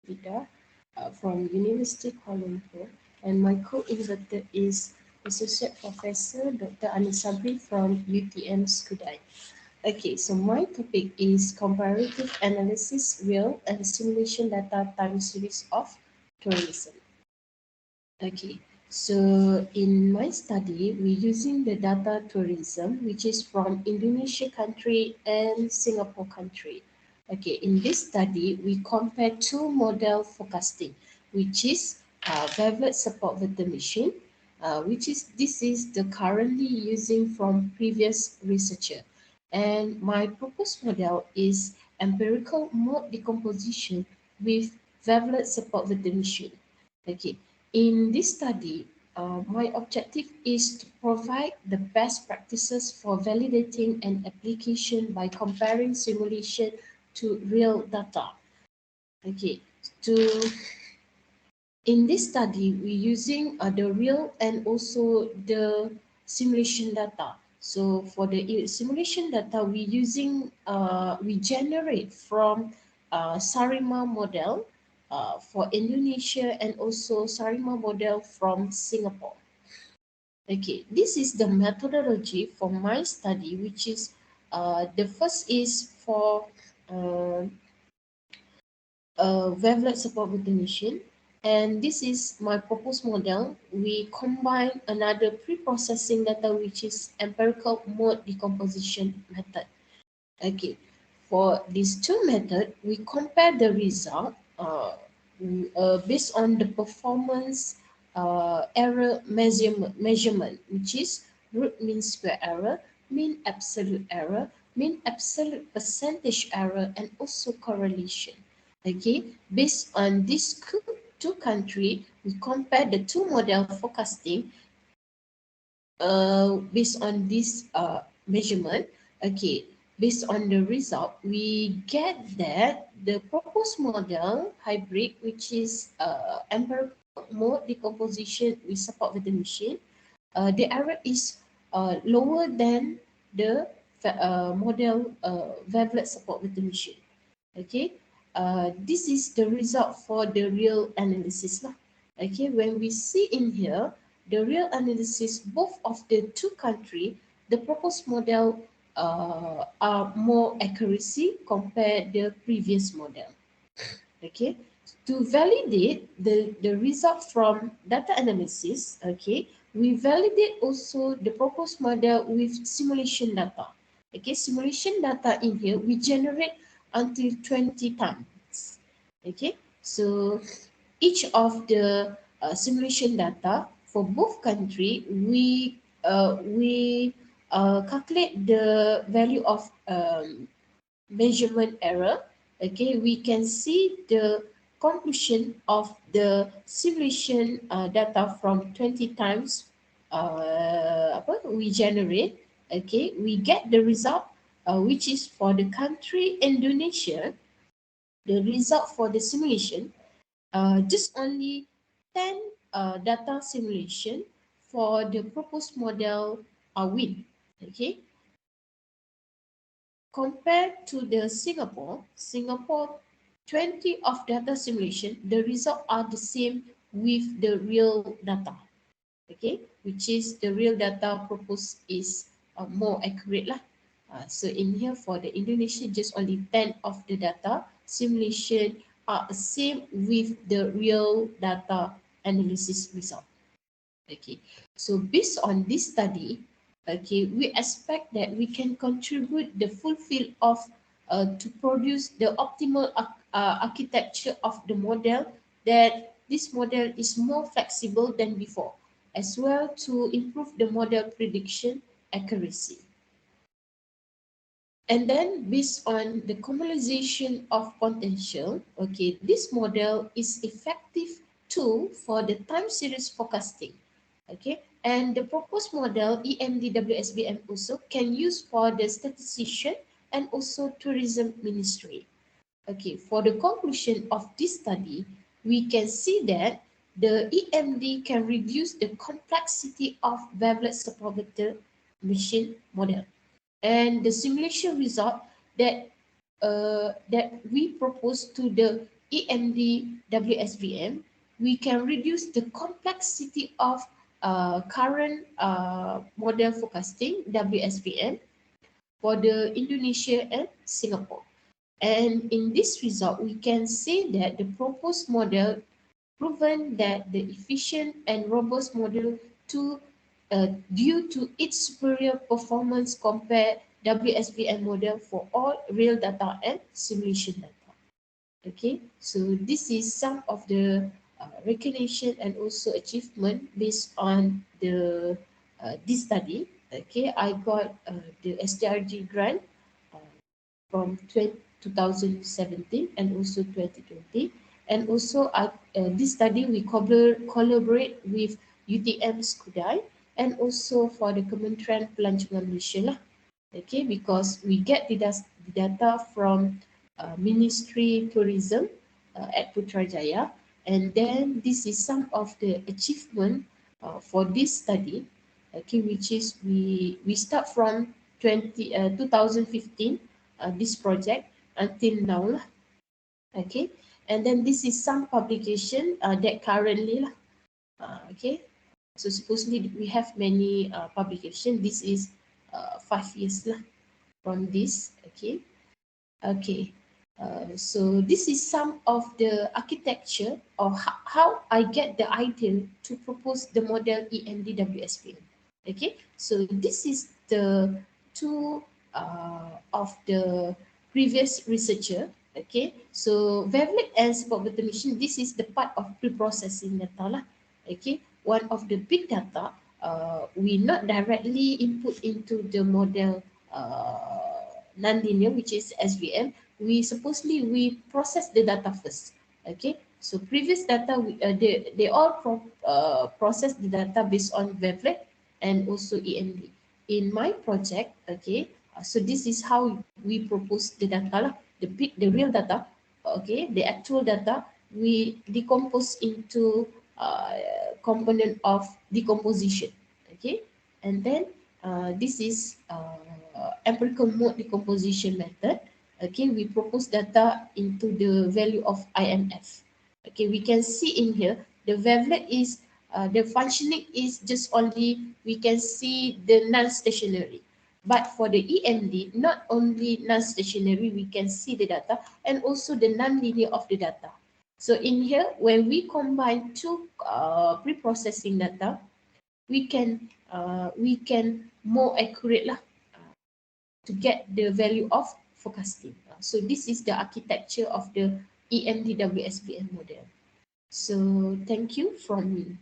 Ida from University Kuala Lumpur, and my co-invited is Associate Professor Dr. Anisabri from UTM Skudai. Okay, so my topic is comparative analysis, real and simulation data time series of tourism. Okay, so in my study, we're using the data tourism, which is from Indonesia country and Singapore country. Okay, in this study, we compare two model forecasting, which is Wavelet support vector machine, this is the currently using from previous researcher. And my proposed model is empirical mode decomposition with Wavelet support vector machine. Okay, in this study, my objective is to provide the best practices for validating an application by comparing simulation to real data. Okay, to in this study, we're using the real and also the simulation data. So for the simulation data, we generate from Sarima model for Indonesia and also Sarima model from Singapore. Okay, this is the methodology for my study, which is the first is for uh, wavelet support recognition. And this is my proposed model. We combine another pre-processing data, which is empirical mode decomposition method. Okay, for these two methods, we compare the result based on the performance error measurement, which is root mean square error, mean absolute percentage error, and also correlation. Okay, based on these two countries, we compare the two model forecasting based on this measurement. Okay, based on the result, we get that the proposed model hybrid, which is empirical mode decomposition with support with the machine, the error is lower than the model wavelet support with the machine. Okay, this is the result for the real analysis lah. Okay, when we see in here the real analysis, both of the two country, the proposed model are more accuracy compared the previous model. Okay, to validate the result from data analysis, okay, we validate also the proposed model with simulation data. Okay, simulation data in here, we generate until 20 times. Okay, so each of the simulation data for both country, we calculate the value of measurement error. Okay, we can see the conclusion of the simulation data from 20 times we generate. Okay, we get the result which is for the country Indonesia. The result for the simulation just only 10 data simulation for the proposed model win. Okay, compared to the Singapore 20 of data simulation, the results are the same with the real data. Okay, which is the real data proposed is more accurate lah. So in here for the Indonesia, just only 10 of the data simulation are same with the real data analysis result. Okay, so based on this study, okay, we expect that we can contribute the fulfill of to produce the optimal architecture of the model, that this model is more flexible than before, as well to improve the model prediction accuracy. And then based on the cumularization of potential, okay, this model is effective tool for the time series forecasting. Okay, and the proposed model EMD-WSBM also can use for the statistician and also tourism ministry. Okay, for the conclusion of this study, we can see that the EMD can reduce the complexity of wavelet support vector machine model, and the simulation result that we propose to the EMD WSVM, we can reduce the complexity of current model forecasting WSVM for the Indonesia and Singapore. And in this result, we can say that the proposed model proven that the efficient and robust model to due to its superior performance compare WSVM model for all real data and simulation data. Okay, so this is some of the recognition and also achievement based on the this study. Okay, I got the SDRG grant uh, from 2017 and also 2020. And also this study we collaborate with UTM Skudai and also for the Kementerian Pelancongan Malaysia lah. Okay, because we get the data from Ministry Tourism at Putrajaya, and then this is some of the achievement for this study. Okay, which is we start from 2015 this project until now lah. Okay, and then this is some publication that currently lah. Okay, so supposedly we have many publication. This is 5 years lah from this. Okay, okay. So this is some of the architecture or how I get the idea to propose the model EMDWSPM. Okay, so this is the two of the previous researcher. Okay, so Vevlet and Spot Vector Machine, this is the part of pre-processing data lah. Okay, one of the big data we not directly input into the model non-linear, which is SVM. We supposedly we process the data first. Okay, so previous data they all process the data based on Vevlet and also EMD. In my project, okay, so this is how we propose the data lah, the real data, okay, the actual data we decompose into component of decomposition, okay, and then this is empirical mode decomposition method. Okay, we propose data into the value of IMF. Okay, we can see in here the wavelet is the functioning is just only we can see the non-stationary. But for the EMD, not only non-stationary, we can see the data and also the non-linear of the data. So in here, when we combine two pre-processing data, we can more accurate lah to get the value of forecasting. So this is the architecture of the EMDWSVM model. So thank you from me.